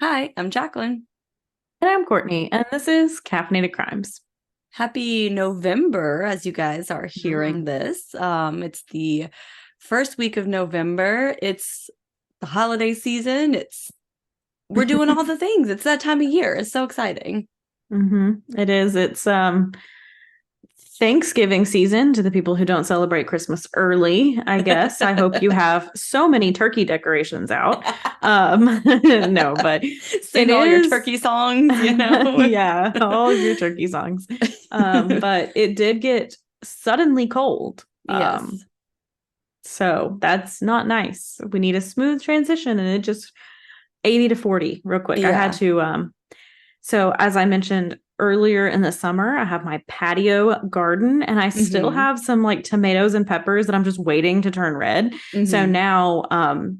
Hi, I'm Jaclyn. And I'm Courtney, and this is Caffeinated Crimes. Happy November, as you guys are hearing this. It's the first week of November. It's the holiday season. We're doing all the things. It's that time of year. It's so exciting. It is. It's Thanksgiving season to the people who don't celebrate Christmas early, I guess. I hope you have so many turkey decorations out. No, but Sing it all your is. turkey songs, you know? Yeah, all of your turkey songs. But it did get suddenly cold. Yes. So that's not nice. We need a smooth transition, and it just 80 to 40 real quick. I had Yeah. to so as I mentioned earlier in the summer, I have my patio garden and I still Mm-hmm. have some like tomatoes and peppers that I'm just waiting to turn red. So Mm-hmm. now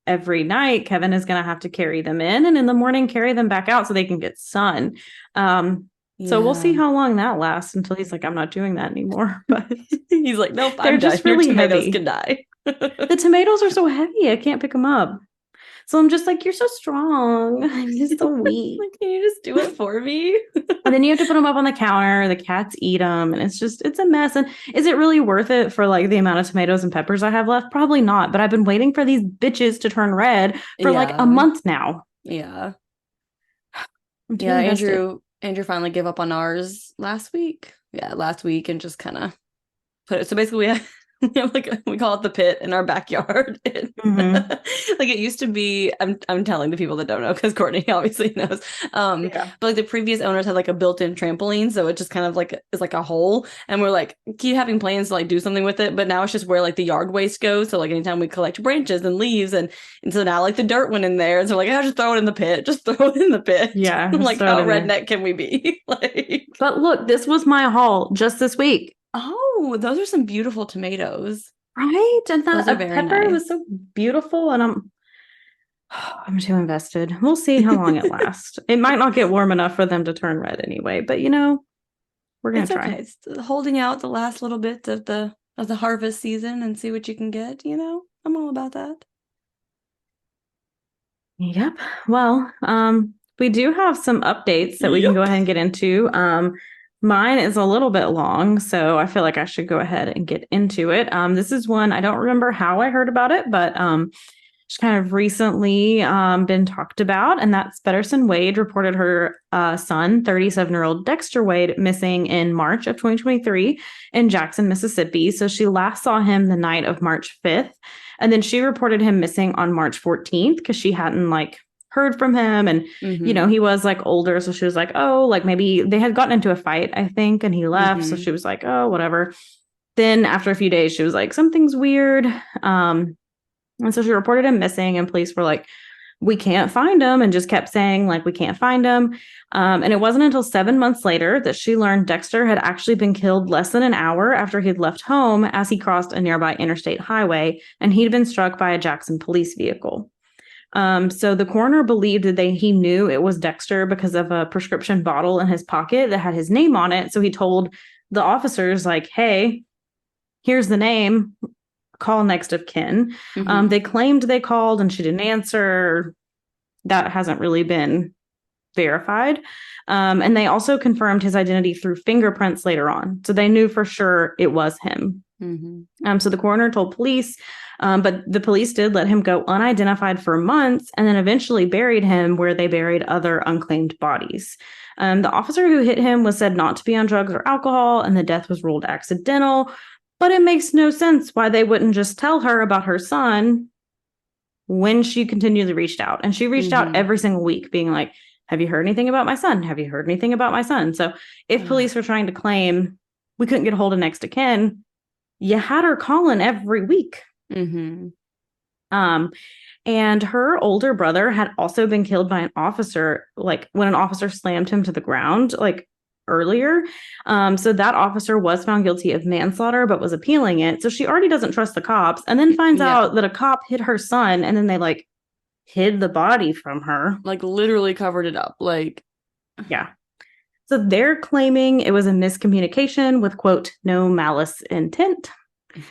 every night Kevin is going to have to carry them in the morning carry them back out so they can get sun. So we'll see Yeah. how long that lasts until he's like, I'm not doing that anymore. But He's like, nope, they're I'm done. just Your really tomatoes heavy. can die. The tomatoes are so heavy, I can't pick them up. So I'm just like, you're so strong. I'm just so weak. Like, can you just do it for me? And then you have to put them up on the counter. The cats eat them, and it's a mess. And is it really worth it for like the amount of tomatoes and peppers I have left? Probably not. But I've been waiting for these bitches to turn red for like a Yeah. month now. Yeah. I'm too Yeah, invested. Andrew finally gave up on ours last week. Yeah, last week and just kind of put it. So basically we have like we call it the pit in our backyard. Mm-hmm. Like it used to be, I'm telling the people that don't know because Courtney obviously knows. Yeah. But like the previous owners had like a built-in trampoline, so it just kind of like is like a hole. And we're like keep having plans to like do something with it, but now it's just where like the yard waste goes. So like anytime we collect branches and leaves and so now like the dirt went in there. And so like I just throw it in the pit. Just throw it in the pit. Yeah. Like Just throw it how in there. redneck can we be? Like But look, this was my haul just this week. oh, those are some beautiful tomatoes. Right? And Those that are a very pepper nice. was so beautiful. And I'm too invested. We'll see how long it lasts. It might not get warm enough for them to turn red anyway, but we're gonna It's try. okay. It's holding out the last little bit of the harvest season and see what you can get, you know? I'm all about that. Yep. Well, we do have some updates that we can go Yep. ahead and get into. Mine is a little bit long, so I feel like I should go ahead and get into it. This is one I don't remember how I heard about it, but just kind of recently been talked about, and that's Betterson Wade reported her son, 37-year-old Dexter Wade, missing in March of 2023 in Jackson, Mississippi. So she last saw him the night of March 5th, and then she reported him missing on March 14th because she hadn't like heard from him, and Mm-hmm. he was like older, so she was like, oh, like maybe they had gotten into a fight, I think, and he left, so Mm-hmm. she was like, oh, whatever. Then after a few days, she was like, something's weird. And so she reported him missing, and police were like, we can't find him, and just kept saying, like, we can't find him. And it wasn't until 7 months later that she learned Dexter had actually been killed less than an hour after he'd left home as he crossed a nearby interstate highway, and he'd been struck by a Jackson police vehicle. So the coroner believed that he knew it was Dexter because of a prescription bottle in his pocket that had his name on it. So he told the officers, like, hey, here's the name, call next of kin. Mm-hmm. They claimed they called and she didn't answer. That hasn't really been verified. And they also confirmed his identity through fingerprints later on. So they knew for sure it was him. Mm-hmm. So the coroner told police, but the police did let him go unidentified for months and then eventually buried him where they buried other unclaimed bodies. The officer who hit him was said not to be on drugs or alcohol, and the death was ruled accidental. But it makes no sense why they wouldn't just tell her about her son when she continually reached out. And she reached out Mm-hmm. every single week, being like, have you heard anything about my son? Have you heard anything about my son? So if police were trying to claim we couldn't get a hold of next to kin, you had her calling every week. Mm-hmm. Um, and her older brother had also been killed by an officer, like when an officer slammed him to the ground, like earlier. So that officer was found guilty of manslaughter, but was appealing it. So she already doesn't trust the cops, and then finds Yeah. out that a cop hit her son, and then they like hid the body from her. Like literally covered it up. Like Yeah. So they're claiming it was a miscommunication with, quote, no malice intent.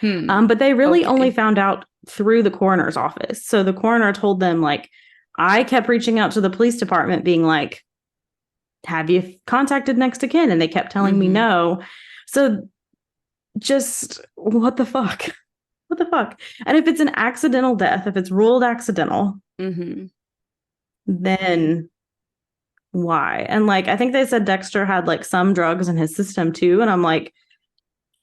hmm. But they really only Okay. found out through the coroner's office. So the coroner told them, like, I kept reaching out to the police department being like, have you contacted next of kin? And they kept telling me no. So just what the fuck? What the fuck? And if it's an accidental death, if it's ruled accidental, then why? And like, I think they said Dexter had like some drugs in his system too. And I'm like,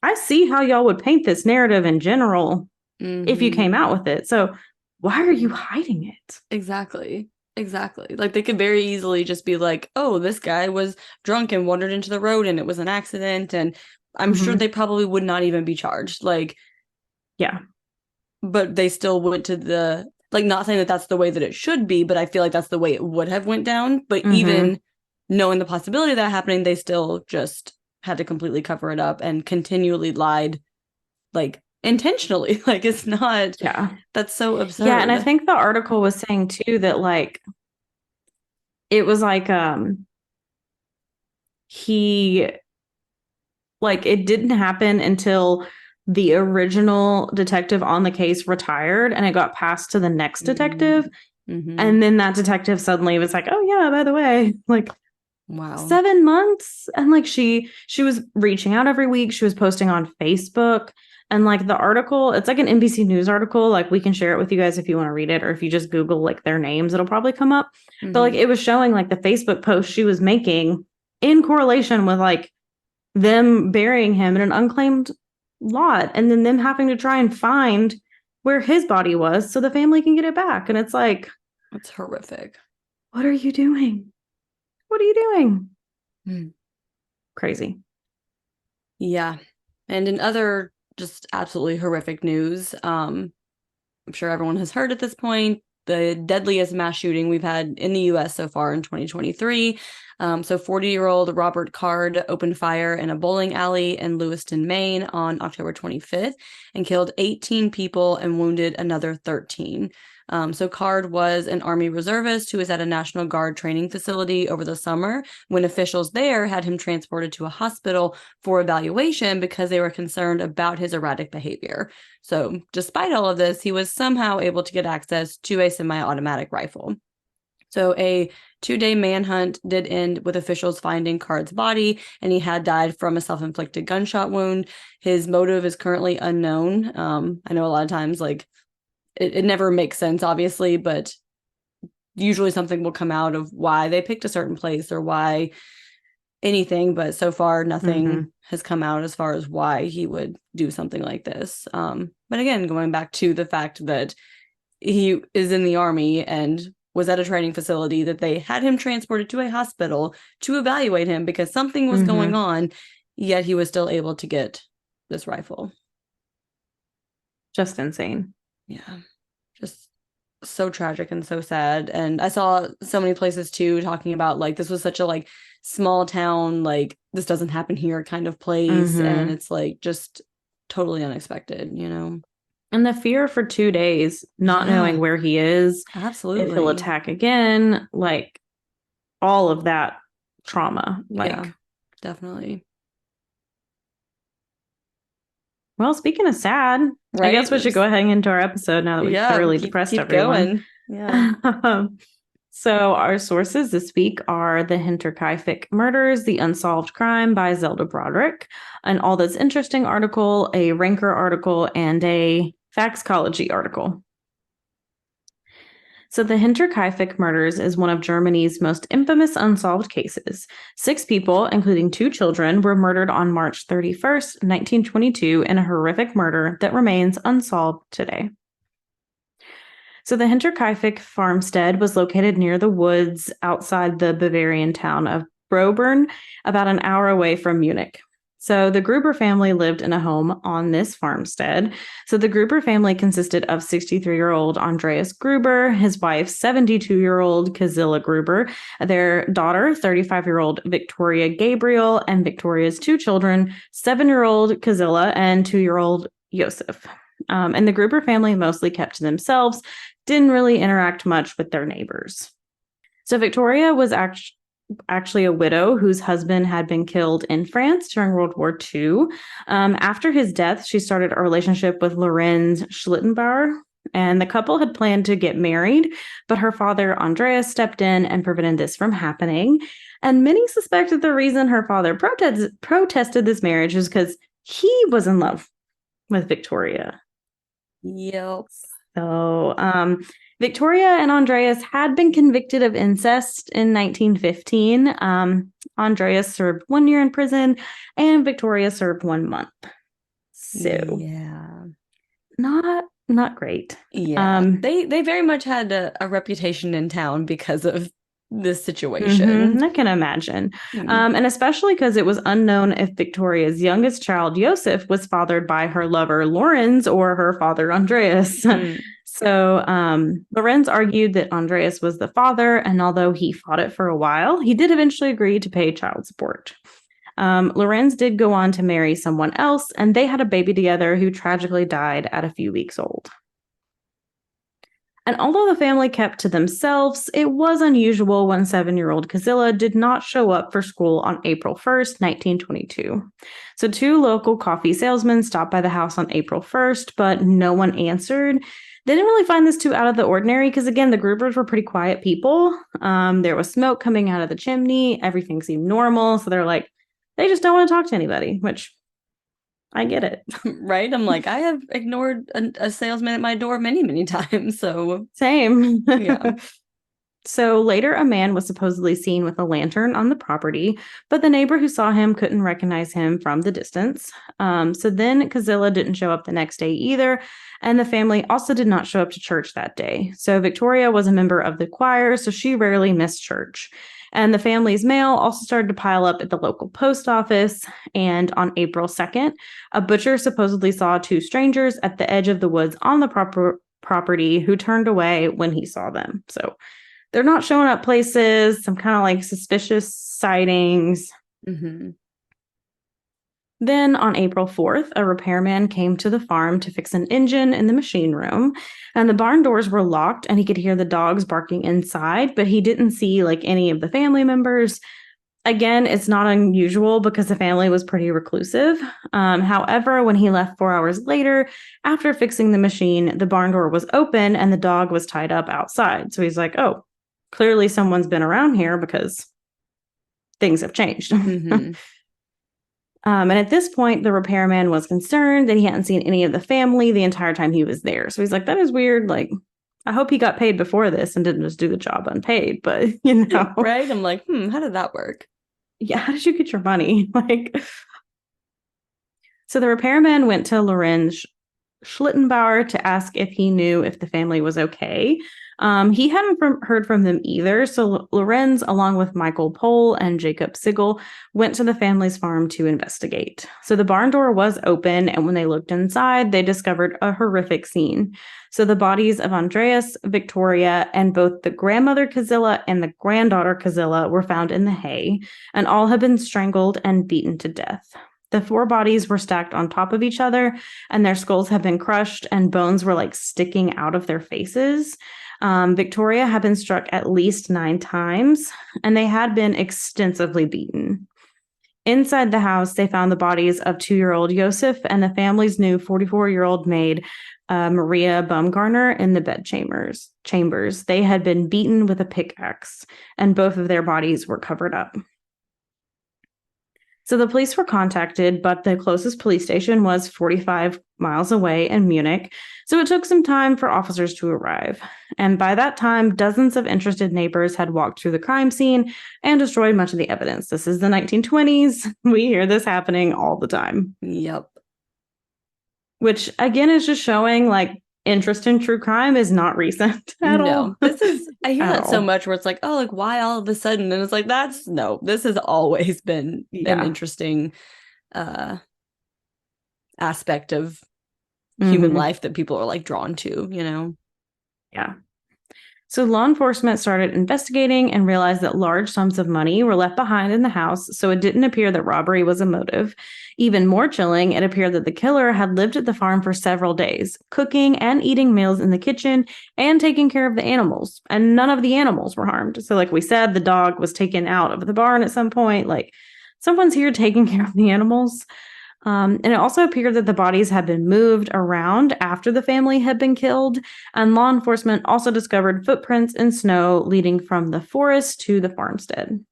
I see how y'all would paint this narrative in general if you came out with it. So why are you hiding it? Exactly. Like they could very easily just be like, oh, this guy was drunk and wandered into the road and it was an accident. And I'm sure they probably would not even be charged. Like, yeah. But they still went to the, like, not saying that that's the way that it should be, but I feel like that's the way it would have went down. But even knowing the possibility of that happening, they still just had to completely cover it up and continually lied, like, intentionally. Like, it's not, that's so absurd. Yeah, and I think the article was saying too that like it was like he, like, it didn't happen until the original detective on the case retired and it got passed to the next detective. And then that detective suddenly was like, oh yeah, by the way, like, wow, 7 months. And like she was reaching out every week. She was posting on Facebook. And like the article, it's like an NBC News article. Like we can share it with you guys if you want to read it, or if you just Google like their names, it'll probably come up. But like it was showing like the Facebook post she was making in correlation with like them burying him in an unclaimed lot and then them having to try and find where his body was so the family can get it back. And it's like, it's horrific. What are you doing? What are you doing? Crazy. Yeah. And in other just absolutely horrific news, I'm sure everyone has heard at this point, the deadliest mass shooting we've had in the U.S. so far in 2023. So 40-year-old Robert Card opened fire in a bowling alley in Lewiston, Maine on October 25th and killed 18 people and wounded another 13. So Card was an Army reservist who was at a National Guard training facility over the summer when officials there had him transported to a hospital for evaluation because they were concerned about his erratic behavior. So despite all of this, he was somehow able to get access to a semi-automatic rifle. So a 2-day manhunt did end with officials finding Card's body, and he had died from a self-inflicted gunshot wound. His motive is currently unknown. I know a lot of times, like, it never makes sense, obviously, but usually something will come out of why they picked a certain place or why anything, but so far nothing has come out as far as why he would do something like this. But again, going back to the fact that he is in the Army and was at a training facility, that they had him transported to a hospital to evaluate him because something was going on, yet he was still able to get this rifle. Just insane. Yeah, just so tragic and so sad. And I saw so many places too talking about like this was such a like small town, like this doesn't happen here kind of place, and it's like just totally unexpected, you know. And the fear for 2 days, not knowing where he is, absolutely, if he'll attack again, like all of that trauma, like definitely. Well, speaking of sad, right? I guess we should go ahead and get into our episode now that we've thoroughly depressed everyone. So our sources this week are the Hinterkaifeck Murders, The Unsolved Crime by Zelda Broderick, an All That's Interesting article, a Ranker article, and a Faxcology article. So the Hinterkaifeck Murders is one of Germany's most infamous unsolved cases. 6 people, including 2 children, were murdered on March 31st, 1922 in a horrific murder that remains unsolved today. So the Hinterkaifeck farmstead was located near the woods outside the Bavarian town of Broburn, about an hour away from Munich. So the Gruber family lived in a home on this farmstead. So the Gruber family consisted of 63-year-old Andreas Gruber, his wife, 72-year-old Cazilla Gruber, their daughter, 35-year-old Viktoria Gabriel, and Victoria's 2 children, 7-year-old Cazilla and 2-year-old Josef. And the Gruber family mostly kept to themselves, didn't really interact much with their neighbors. So Victoria was actually a widow whose husband had been killed in France during World War II. After his death, she started a relationship with Lorenz Schlittenbauer, And the couple had planned to get married, but her father, Andreas, stepped in and prevented this from happening. And many suspect that the reason her father protested this marriage is because he was in love with Viktoria. Yep. So, Viktoria and Andreas had been convicted of incest in 1915. Andreas served 1 year in prison, and Viktoria served 1 month. So, yeah, not great. Yeah, they very much had a reputation in town because of this situation. I can imagine. And especially because it was unknown if Viktoria's youngest child, Josef, was fathered by her lover, Lorenz, or her father, Andreas. So Lorenz argued that Andreas was the father, and although he fought it for a while, he did eventually agree to pay child support. Lorenz did go on to marry someone else, and they had a baby together who tragically died at a few weeks old. And although the family kept to themselves, it was unusual when 7-year-old Cazilla did not show up for school on April 1st, 1922. So 2 local coffee salesmen stopped by the house on April 1st, but no one answered. They didn't really find this too out of the ordinary because, again, the Grubers were pretty quiet people. There was smoke coming out of the chimney. Everything seemed normal. So they're like, they just don't want to talk to anybody, which I get it. Right? I'm like, I have ignored a salesman at my door many, many times. So same. Yeah. So later, a man was supposedly seen with a lantern on the property, but the neighbor who saw him couldn't recognize him from the distance. So then Cazilla didn't show up the next day either, and the family also did not show up to church that day. So Viktoria was a member of the choir, so she rarely missed church. And the family's mail also started to pile up at the local post office. And on April 2nd, a butcher supposedly saw 2 strangers at the edge of the woods on the property who turned away when he saw them. So they're not showing up places, some kind of like suspicious sightings. Then on April 4th, a repairman came to the farm to fix an engine in the machine room, and the barn doors were locked and he could hear the dogs barking inside, but he didn't see like any of the family members. Again, it's not unusual because the family was pretty reclusive. However, when he left 4 hours later, after fixing the machine, the barn door was open and the dog was tied up outside. So he's like, oh, clearly someone's been around here because things have changed. And at this point, the repairman was concerned that he hadn't seen any of the family the entire time he was there. So he's like, that is weird. Like, I hope he got paid before this and didn't just do the job unpaid. But, you know. Right? I'm like, how did that work? Yeah, how did you get your money? So the repairman went to Lorenz Schlittenbauer to ask if he knew if the family was okay. He hadn't heard from them either, so Lorenz, along with Michael Pohl and Jacob Sigel, went to the family's farm to investigate. So the barn door was open, and when they looked inside, they discovered a horrific scene. So the bodies of Andreas, Viktoria, and both the grandmother Cazilla and the granddaughter Cazilla were found in the hay, and all had been strangled and beaten to death. The 4 bodies were stacked on top of each other, and their skulls had been crushed, and bones were like sticking out of their faces. Viktoria had been struck at least 9 times, and they had been extensively beaten. Inside the house, they found the bodies of 2-year-old Josef and the family's new 44-year-old maid, Maria Bumgartner, in the bed chambers. They had been beaten with a pickaxe, and both of their bodies were covered up. So the police were contacted, but the closest police station was 45 miles away in Munich, so it took some time for officers to arrive. And by that time, dozens of interested neighbors had walked through the crime scene and destroyed much of the evidence. This is the 1920s. We hear this happening all the time. Yep. Which, again, is just showing, like, interest in true crime is not recent at all. I hear that so much where it's like, oh, like, why all of a sudden? And it's like, this has always been an interesting aspect of human life that people are like drawn to, you know? Yeah. So law enforcement started investigating and realized that large sums of money were left behind in the house, so it didn't appear that robbery was a motive. Even more chilling, it appeared that the killer had lived at the farm for several days, cooking and eating meals in the kitchen and taking care of the animals, and none of the animals were harmed. So like we said, the dog was taken out of the barn at some point. Like, someone's here taking care of the animals. And it also appeared that the bodies had been moved around after the family had been killed. And law enforcement also discovered footprints in snow leading from the forest to the farmstead.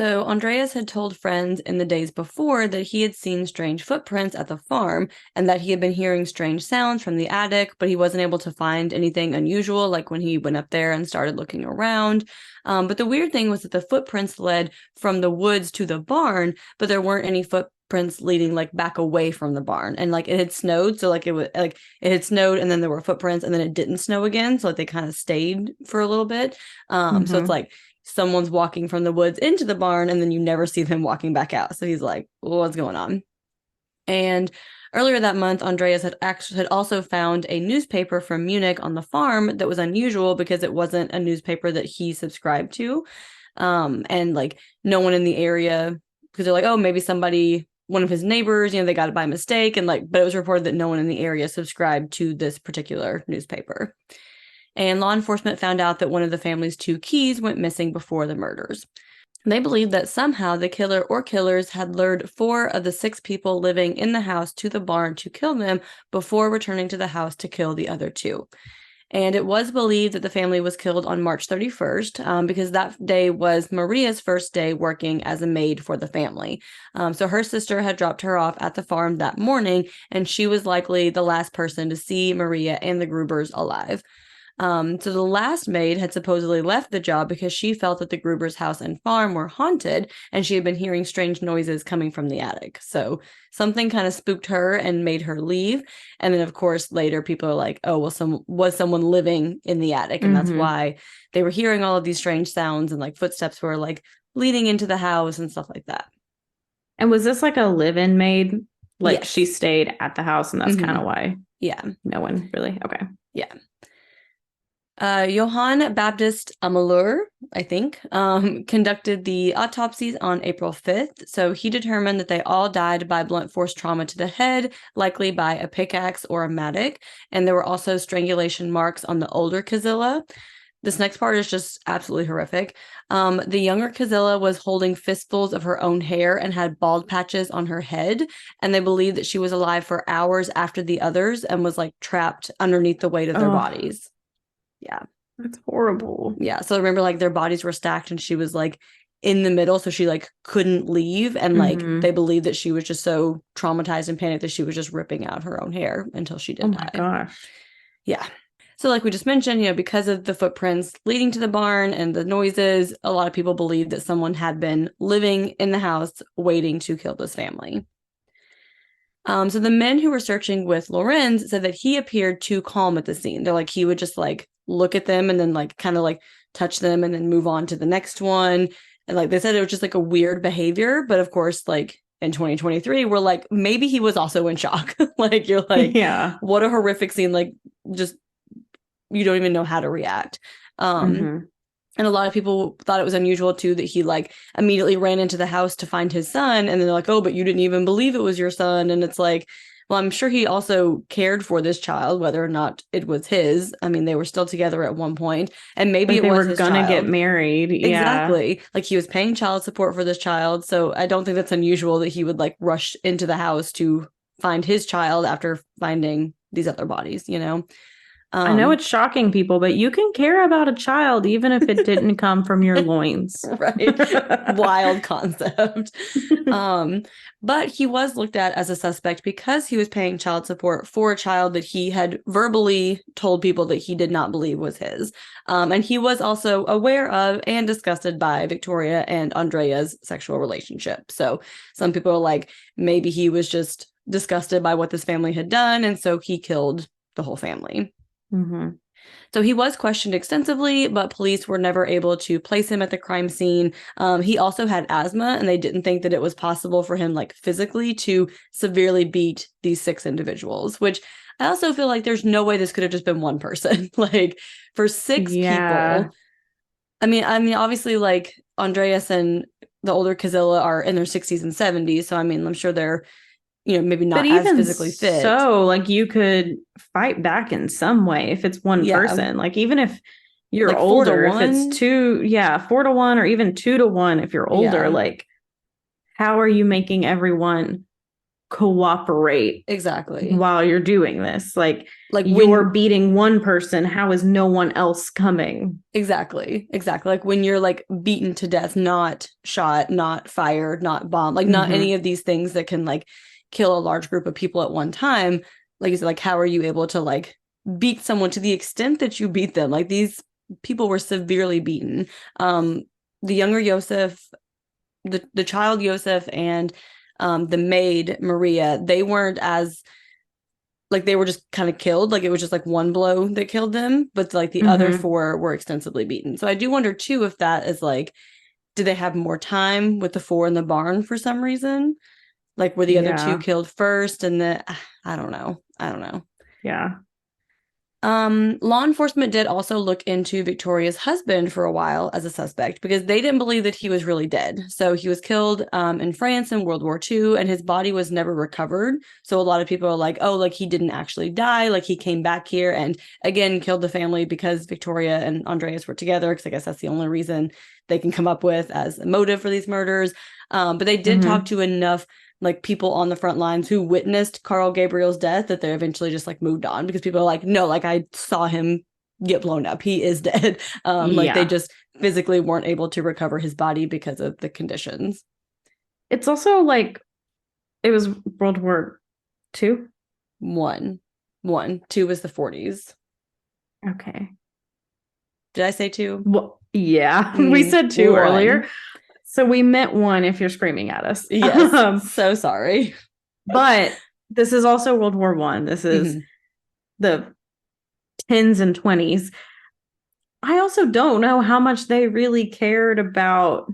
So Andreas had told friends in the days before that he had seen strange footprints at the farm and that he had been hearing strange sounds from the attic, but he wasn't able to find anything unusual, like when he went up there and started looking around. But the weird thing was that the footprints led from the woods to the barn, but there weren't any footprints leading like back away from the barn. And like it had snowed, so like it had snowed and then there were footprints and then it didn't snow again, so like they kind of stayed for a little bit. So it's like someone's walking from the woods into the barn and then you never see them walking back out. So he's like, what's going on? And earlier that month, Andreas had also found a newspaper from Munich on the farm that was unusual because it wasn't a newspaper that he subscribed to. And like no one in the area, because they're like, oh, maybe somebody, one of his neighbors, they got it by mistake. And like, but it was reported that no one in the area subscribed to this particular newspaper. And law enforcement found out that one of the family's 2 keys went missing before the murders. They believed that somehow the killer or killers had lured 4 of the 6 people living in the house to the barn to kill them before returning to the house to kill the other 2. And it was believed that the family was killed on March 31st because that day was Maria's first day working as a maid for the family. So her sister had dropped her off at the farm that morning, and she was likely the last person to see Maria and the Grubers alive. So the last maid had supposedly left the job because she felt that the Gruber's house and farm were haunted, and she had been hearing strange noises coming from the attic. So something kind of spooked her and made her leave. And then, of course, later people are like, oh, well, was someone living in the attic? And that's why they were hearing all of these strange sounds and like footsteps were like leading into the house and stuff like that. And was this like a live-in maid? Like Yes. She stayed at the house and that's kind of why. Yeah. No one really. Okay. Yeah. Johann Baptist Amalur, I think, conducted the autopsies on April 5th. So he determined that they all died by blunt force trauma to the head, likely by a pickaxe or a mattock. And there were also strangulation marks on the older Cazilla. This next part is just absolutely horrific. The younger Cazilla was holding fistfuls of her own hair and had bald patches on her head. And they believed that she was alive for hours after the others and was like trapped underneath the weight of their bodies. Yeah. That's horrible. Yeah. So I remember like their bodies were stacked and she was like in the middle. So she like couldn't leave. And like they believed that she was just so traumatized and panicked that she was just ripping out her own hair until she did die. Oh my gosh. Yeah. So like we just mentioned, because of the footprints leading to the barn and the noises, a lot of people believed that someone had been living in the house waiting to kill this family. So the men who were searching with Lorenz said that he appeared too calm at the scene. They're like, he would just like look at them and then like kind of like touch them and then move on to the next one. And like they said, it was just like a weird behavior. But of course, like in 2023, we're like, maybe he was also in shock. Like you're like, yeah, what a horrific scene. Like just, you don't even know how to react. And a lot of people thought it was unusual, too, that he, like, immediately ran into the house to find his son. And then they're like, oh, but you didn't even believe it was your son. And it's like, well, I'm sure he also cared for this child, whether or not it was his. I mean, they were still together at one point. And maybe like it was his child. They were going to get married. Exactly. Yeah. Like, he was paying child support for this child. So I don't think that's unusual that he would, like, rush into the house to find his child after finding these other bodies, I know it's shocking people, but you can care about a child even if it didn't come from your loins. Right. Wild concept. But he was looked at as a suspect because he was paying child support for a child that he had verbally told people that he did not believe was his. And he was also aware of and disgusted by Viktoria and Andrea's sexual relationship. So some people are like, maybe he was just disgusted by what this family had done. And so he killed the whole family. So he was questioned extensively, but police were never able to place him at the crime scene. He also had asthma, and they didn't think that it was possible for him, like, physically to severely beat these 6 individuals, which I also feel like there's no way this could have just been one person. Like, for 6 people. I mean, obviously, like, Andreas and the older Cazilla are in their 60s and 70s, so, I mean, I'm sure they're maybe not as physically fit. So, like, you could fight back in some way if it's one person. Like, even if you're like older, if it's 4-1 or even 2-1, if you're older, like, how are you making everyone cooperate Exactly. while you're doing this? Like you're beating one person, how is no one else coming? Exactly. Like when you're like beaten to death, not shot, not fired, not bombed, like not any of these things that can like kill a large group of people at one time. Like you said, like how are you able to like beat someone to the extent that you beat them? Like these people were severely beaten. The younger Josef, the child Josef, and the maid Maria, they weren't as like, they were just kind of killed. Like it was just like one blow that killed them, but like the other four were extensively beaten. So I do wonder too if that is like, did they have more time with the four in the barn for some reason? Like were the other two killed first, and then I don't know. Yeah. Law enforcement did also look into Victoria's husband for a while as a suspect because they didn't believe that he was really dead. So he was killed in France in World War II, and his body was never recovered. So a lot of people are like, oh, like he didn't actually die. Like he came back here and again killed the family because Victoria and Andreas were together, because I guess that's the only reason they can come up with as a motive for these murders. But they did talk to enough like people on the front lines who witnessed Carl Gabriel's death that they eventually just like moved on, because people are like, no, like I saw him get blown up. He is dead. Like they just physically weren't able to recover his body because of the conditions. It's also like, it was World War II? One. Two was the 40s. Okay. Did I say two? Well, yeah. We said two earlier. So we meant one if you're screaming at us. Yes. So sorry. But this is also World War I. This is the 10s and 20s. I also don't know how much they really cared about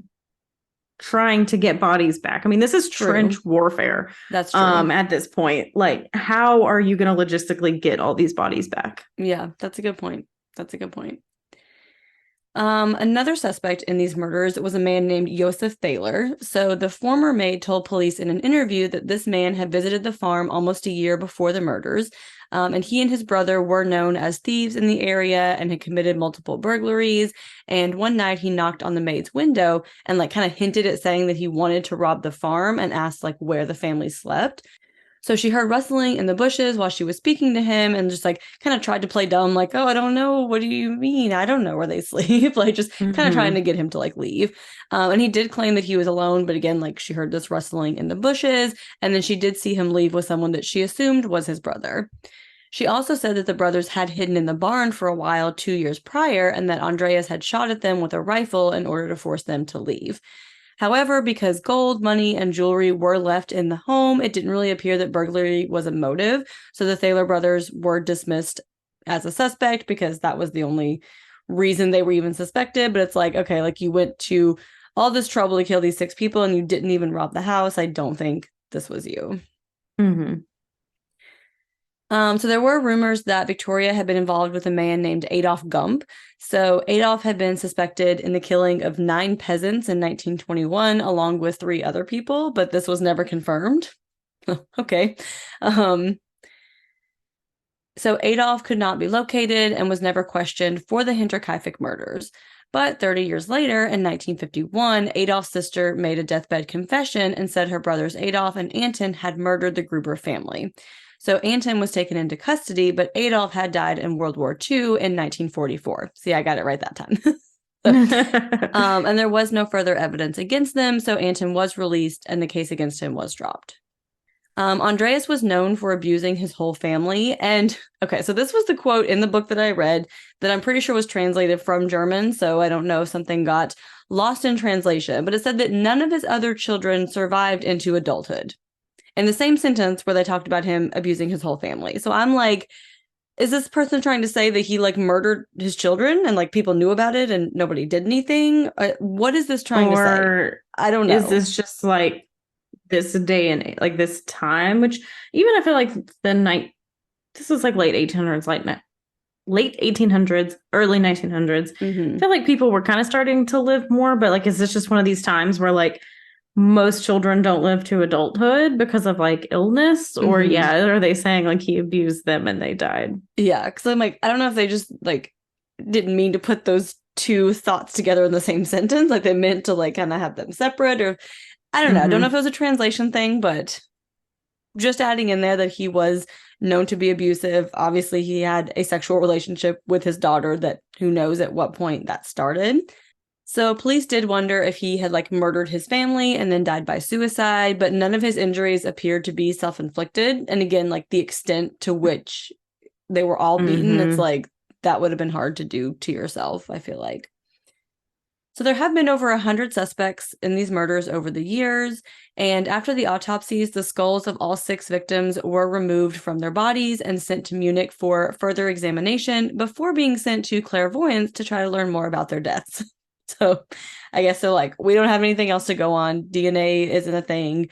trying to get bodies back. I mean, this is trench warfare. That's true. At this point. Like, how are you going to logistically get all these bodies back? Yeah, that's a good point. Another suspect in these murders was a man named Josef Thaler. So the former maid told police in an interview that this man had visited the farm almost a year before the murders. And he and his brother were known as thieves in the area and had committed multiple burglaries. And one night he knocked on the maid's window and like kind of hinted at saying that he wanted to rob the farm and asked like where the family slept. So she heard rustling in the bushes while she was speaking to him and just like kind of tried to play dumb, like, oh, I don't know. What do you mean? I don't know where they sleep. Like just kind of trying to get him to like leave. And he did claim that he was alone. But again, like she heard this rustling in the bushes. And then she did see him leave with someone that she assumed was his brother. She also said that the brothers had hidden in the barn for a while 2 years prior, and that Andreas had shot at them with a rifle in order to force them to leave. However, because gold, money, and jewelry were left in the home, it didn't really appear that burglary was a motive. So the Thaler brothers were dismissed as a suspect because that was the only reason they were even suspected. But it's like, okay, like you went to all this trouble to kill these 6 people and you didn't even rob the house. I don't think this was you. So there were rumors that Victoria had been involved with a man named Adolf Gump. So Adolf had been suspected in the killing of 9 peasants in 1921, along with 3 other people, but this was never confirmed. Okay. So Adolf could not be located and was never questioned for the Hinterkaifeck murders. But 30 years later, in 1951, Adolf's sister made a deathbed confession and said her brothers Adolf and Anton had murdered the Gruber family. So Anton was taken into custody, but Adolf had died in World War II in 1944. See, I got it right that time. And there was no further evidence against them, so Anton was released and the case against him was dropped. Andreas was known for abusing his whole family. And okay, so this was the quote in the book that I read that I'm pretty sure was translated from German, so I don't know if something got lost in translation, but it said that none of his other children survived into adulthood. In the same sentence where they talked about him abusing his whole family. So I'm like, is this person trying to say that he like murdered his children and like people knew about it and nobody did anything? What is this trying to say? I don't know. Is this just like this day and like this time? Which even I feel like this is like late 1800s, late 1800s, early 1900s. I feel like people were kind of starting to live more, but like, is this just one of these times where like most children don't live to adulthood because of like illness, or are they saying like he abused them and they died? Yeah, because I'm like, I don't know if they just like didn't mean to put those two thoughts together in the same sentence, like they meant to like kind of have them separate, or I don't know. I don't know if it was a translation thing, but just adding in there that he was known to be abusive. Obviously, he had a sexual relationship with his daughter that who knows at what point that started. So police did wonder if he had like murdered his family and then died by suicide, but none of his injuries appeared to be self-inflicted. And again, like the extent to which they were all beaten, it's like that would have been hard to do to yourself, I feel like. So there have been over 100 suspects in these murders over the years, and after the autopsies, the skulls of all 6 victims were removed from their bodies and sent to Munich for further examination before being sent to clairvoyants to try to learn more about their deaths. So I guess so, like, we don't have anything else to go on. DNA isn't a thing.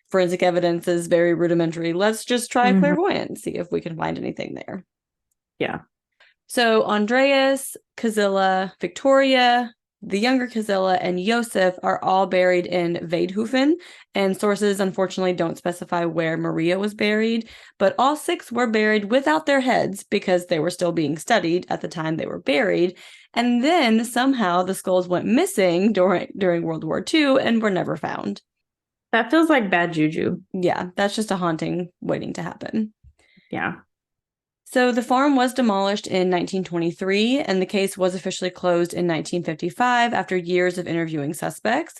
Forensic evidence is very rudimentary. Let's just try clairvoyant and see if we can find anything there. Yeah. So Andreas, Cazilla, Viktoria, the younger Cazilla, and Josef are all buried in Weidhofen, and sources unfortunately don't specify where Maria was buried, but all 6 were buried without their heads because they were still being studied at the time they were buried, and then somehow the skulls went missing during World War II and were never found. That feels like bad juju. Yeah, that's just a haunting waiting to happen. Yeah. So the farm was demolished in 1923, and the case was officially closed in 1955 after years of interviewing suspects.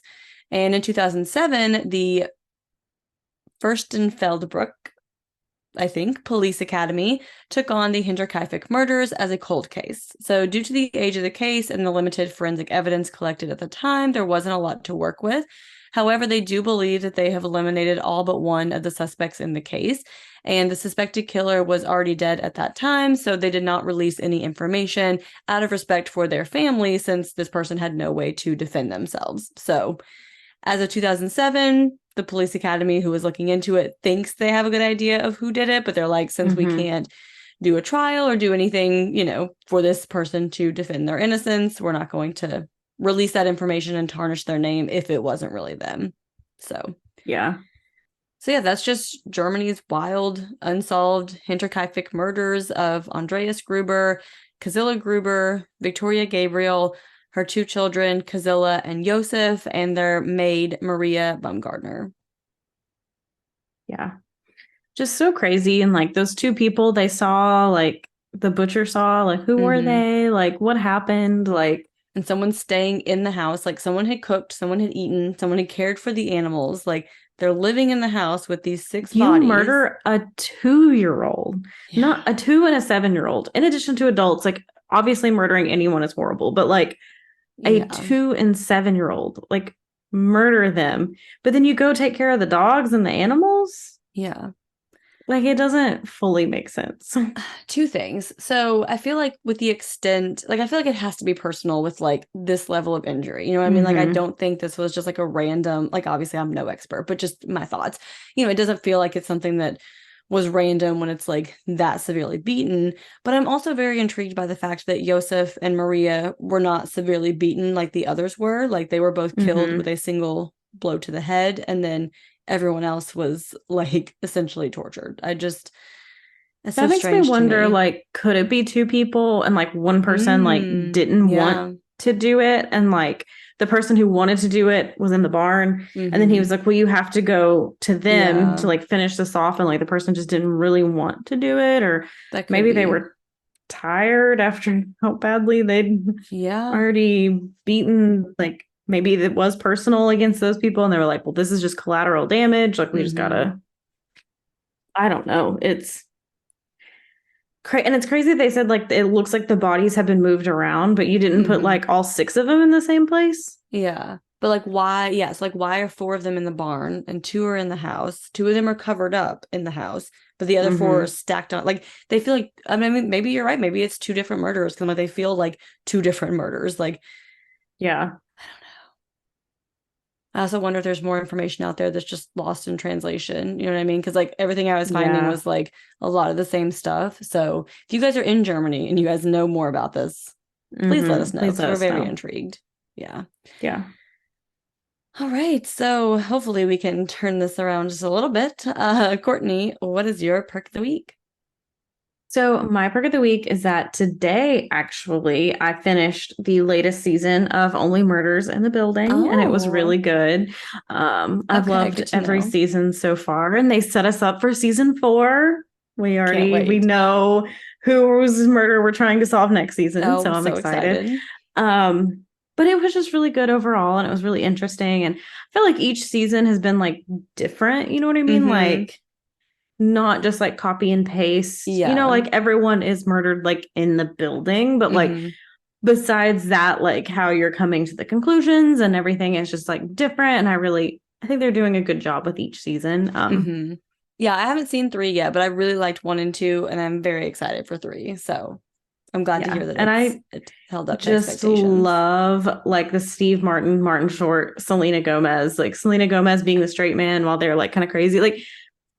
And in 2007, the Furstenfeldbruck, I think, Police Academy took on the Hinterkaifeck Murders as a cold case. So due to the age of the case and the limited forensic evidence collected at the time, there wasn't a lot to work with. However, they do believe that they have eliminated all but one of the suspects in the case, and the suspected killer was already dead at that time, so they did not release any information out of respect for their family since this person had no way to defend themselves. So, as of 2007, the police academy who was looking into it thinks they have a good idea of who did it, but they're like, since we can't do a trial or do anything, for this person to defend their innocence, we're not going to release that information and tarnish their name if it wasn't really them. So yeah, that's just Germany's wild, unsolved Hinterkaifeck murders of Andreas Gruber, Cazilla Gruber, Viktoria Gabriel, her 2 children, Cazilla and Josef, and their maid, Maria Bumgartner. Yeah. Just so crazy. And like those 2 people they saw, like the butcher saw, like who were they? Like what happened? Like, and someone staying in the house, like someone had cooked, someone had eaten, someone had cared for the animals. Like they're living in the house with these 6 bodies. You murder a 2-year-old, not a 2 and a 7-year-old, in addition to adults. Like obviously murdering anyone is horrible, but like a 2 and 7-year-old, like murder them. But then you go take care of the dogs and the animals. Yeah. Like, it doesn't fully make sense. 2 things. So I feel like with the extent, like, I feel like it has to be personal with, like, this level of injury. You know what I mean? Like, I don't think this was just, like, a random, like, obviously I'm no expert, but just my thoughts. It doesn't feel like it's something that was random when it's, like, that severely beaten. But I'm also very intrigued by the fact that Josef and Maria were not severely beaten like the others were. Like, they were both killed with a single blow to the head, and then everyone else was like essentially tortured. That makes me wonder, like, could it be 2 people and like one person like didn't want to do it, and like the person who wanted to do it was in the barn, and then he was like, well, you have to go to them to like finish this off, and like the person just didn't really want to do it, or maybe they were tired after how badly they'd already beaten, like maybe it was personal against those people, and they were like, well, this is just collateral damage. Like, we just gotta, I don't know. It's crazy. And it's crazy they said, like, it looks like the bodies have been moved around, but you didn't put, like, all 6 of them in the same place. Yeah. But, like, why? Yeah, so, like, why are 4 of them in the barn and 2 are in the house? 2 of them are covered up in the house, but the other 4 are stacked on. Like, they feel like, I mean, maybe you're right. Maybe it's 2 different murders, because, like, they feel like 2 different murders. Like, yeah. I also wonder if there's more information out there that's just lost in translation. You know what I mean? Because like everything I was finding was like a lot of the same stuff. So if you guys are in Germany and you guys know more about this, please let us know. Because we're very intrigued. Yeah. Yeah. All right. So hopefully we can turn this around just a little bit. Courtney, what is your perk of the week? So my perk of the week is that today, actually, I finished the latest season of Only Murders in the Building, and it was really good. I've loved every season so far, and they set us up for season 4. We know whose murder we're trying to solve next season, so I'm excited. But it was just really good overall, and it was really interesting. And I feel like each season has been like different. You know what I mean? Like, not just like copy and paste. You know, like everyone is murdered like in the building, but like besides that, like how you're coming to the conclusions and everything is just like different. And I think they're doing a good job with each season. Yeah, I haven't seen 3 yet, but I really liked 1 and 2, and I'm very excited for 3. So I'm glad to hear that it held up to expectations. Just love like the Steve Martin Short, Selena Gomez, like Selena Gomez being the straight man while they're like kind of crazy. Like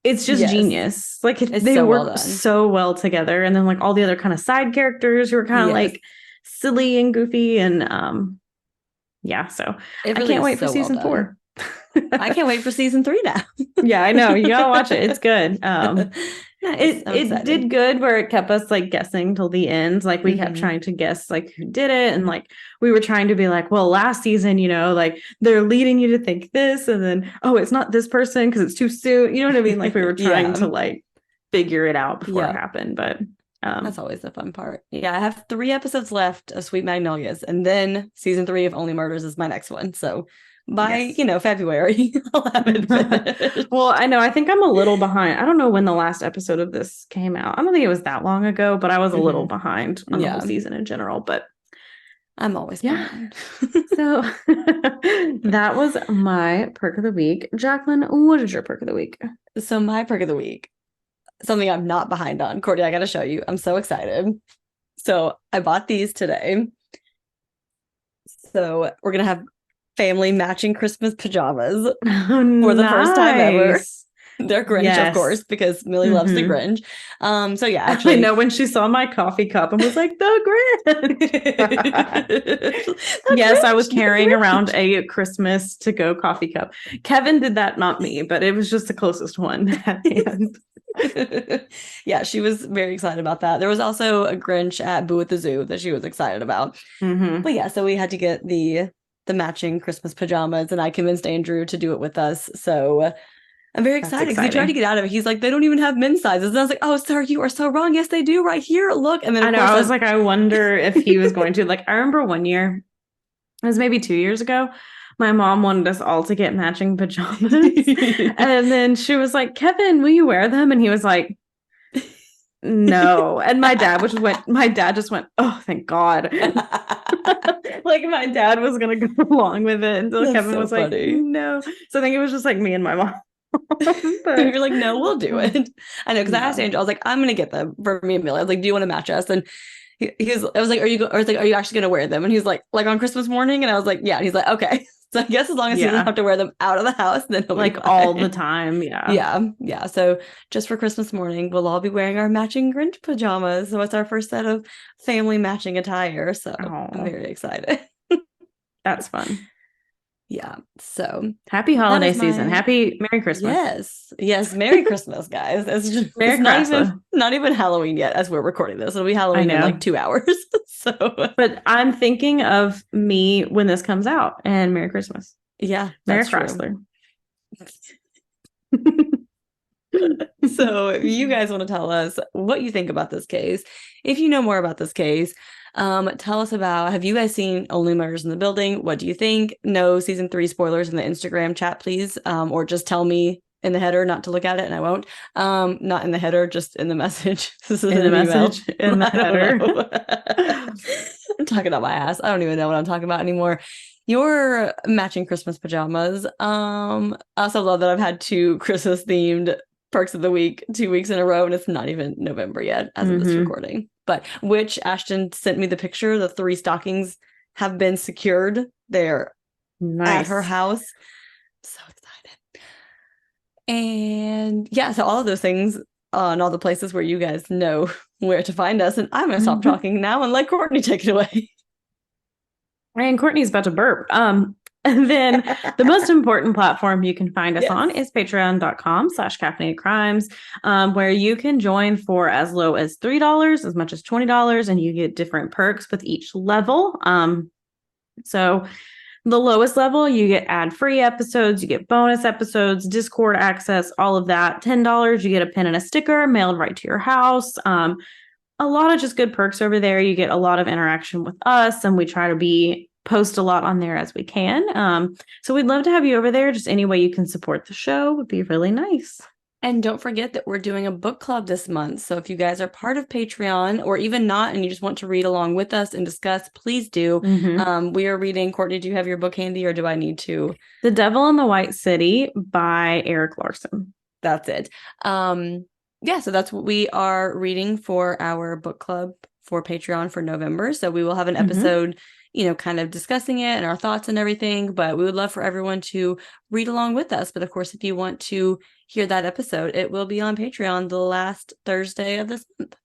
it's just genius. Like they so work so well together. And then like all the other kind of side characters who are kind of like silly and goofy. And so I can't wait for season 4. I can't wait for season 3 now. Yeah, I know. You gotta watch it. It's good. It did good where it kept us like guessing till the end. Like we kept trying to guess like who did it, and like we were trying to be like, well, last season, you know, like they're leading you to think this, and then it's not this person because it's too soon. You know what I mean? Like we were trying to like figure it out before it happened, but that's always the fun part. Yeah, I have 3 episodes left of Sweet Magnolias, and then season 3 of Only Murders is my next one. So by February, I'll have it finished. Well, I know. I think I'm a little behind. I don't know when the last episode of this came out. I don't think it was that long ago, but I was a little behind on the whole season in general. But I'm always behind. So that was my perk of the week. Jaclyn, what is your perk of the week? So my perk of the week, something I'm not behind on. Courtney, I got to show you. I'm so excited. So I bought these today. So we're going to have family matching Christmas pajamas for the first time ever. They're Grinch, of course, because Millie loves the Grinch. So yeah, actually, I know when she saw my coffee cup and was like, the Grinch. Yes, I was carrying around a Christmas to go coffee cup. Kevin did that, not me, but it was just the closest one at the end. Yeah, she was very excited about that. There was also a Grinch at Boo at the Zoo that she was excited about. But yeah, so we had to get the matching Christmas pajamas, and I convinced Andrew to do it with us. So I'm very excited because he tried to get out of it. He's like, they don't even have men's sizes. And I was like, oh, sir, you are so wrong. Yes, they do right here. Look. And then I was like, I wonder if he was going to. Like, I remember one year, it was maybe 2 years ago, my mom wanted us all to get matching pajamas. And then she was like, Kevin, will you wear them? And he was like, no. And my dad just went, oh, thank God. Like my dad was gonna go along with it until Kevin was like, no. So I think it was just like me and my mom. But you're like, no, we'll do it. I know, because I asked Andrew, I was like, I'm gonna get them for me and Millie. I was like, do you want to match us? And I was like, are you actually gonna wear them? And he's like on Christmas morning? And I was like, yeah. And he's like, okay. So I guess as long as he doesn't have to wear them out of the house, then he'll like all the time. Yeah. So just for Christmas morning, we'll all be wearing our matching Grinch pajamas. So it's our first set of family matching attire. So I'm very excited. That's fun. Yeah. So happy holiday season. Happy Merry Christmas. Yes. Merry Christmas, guys. It's not even Halloween yet as we're recording this. It'll be Halloween in like 2 hours. So, but I'm thinking of me when this comes out, and Merry Christmas. Yeah. Merry Chrysler. So if you guys want to tell us what you think about this case, if you know more about this case, tell us about, have you guys seen Only Murders in the Building? What do you think? No season 3 spoilers in the Instagram chat, please. Or just tell me in the header not to look at it, and I won't. Not in the header, just in the message. This is in the message in the header. I'm talking out my ass. I don't even know what I'm talking about anymore. Your matching Christmas pajamas. I also love that I've had 2 Christmas themed perks of the week 2 weeks in a row, and it's not even November yet as of this recording. But which Ashton sent me the picture, the 3 stockings have been secured. They're at her house. So excited. And yeah, so all of those things and all the places where you guys know where to find us. And I'm going to stop talking now and let Courtney take it away. And Courtney's about to burp. And then the most important platform you can find us Yes. on is patreon.com/caffeinated where you can join for as low as $3, as much as $20, and you get different perks with each level. So the lowest level, you get ad-free episodes, you get bonus episodes, Discord access, all of that. $10, you get a pin and a sticker mailed right to your house. A lot of just good perks over there. You get a lot of interaction with us, and we try to post a lot on there as we can. So we'd love to have you over there. Just any way you can support the show would be really nice. And don't forget that we're doing a book club this month. So if you guys are part of Patreon or even not, and you just want to read along with us and discuss, please do. We are reading, Courtney, do you have your book handy or do I need to? The Devil in the White City by Eric Larson. That's it. Yeah, so that's what we are reading for our book club for Patreon for November. So we will have an episode, kind of discussing it and our thoughts and everything. But we would love for everyone to read along with us. But of course, if you want to hear that episode, it will be on Patreon the last Thursday of this month.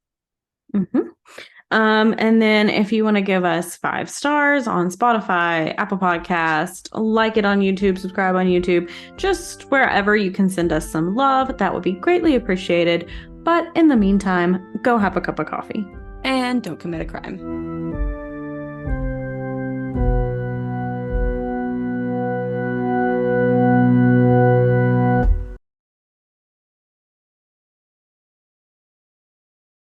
And then if you want to give us 5 stars on Spotify, Apple Podcast, like it on YouTube, subscribe on YouTube, just wherever you can send us some love, that would be greatly appreciated. But in the meantime, go have a cup of coffee. And don't commit a crime.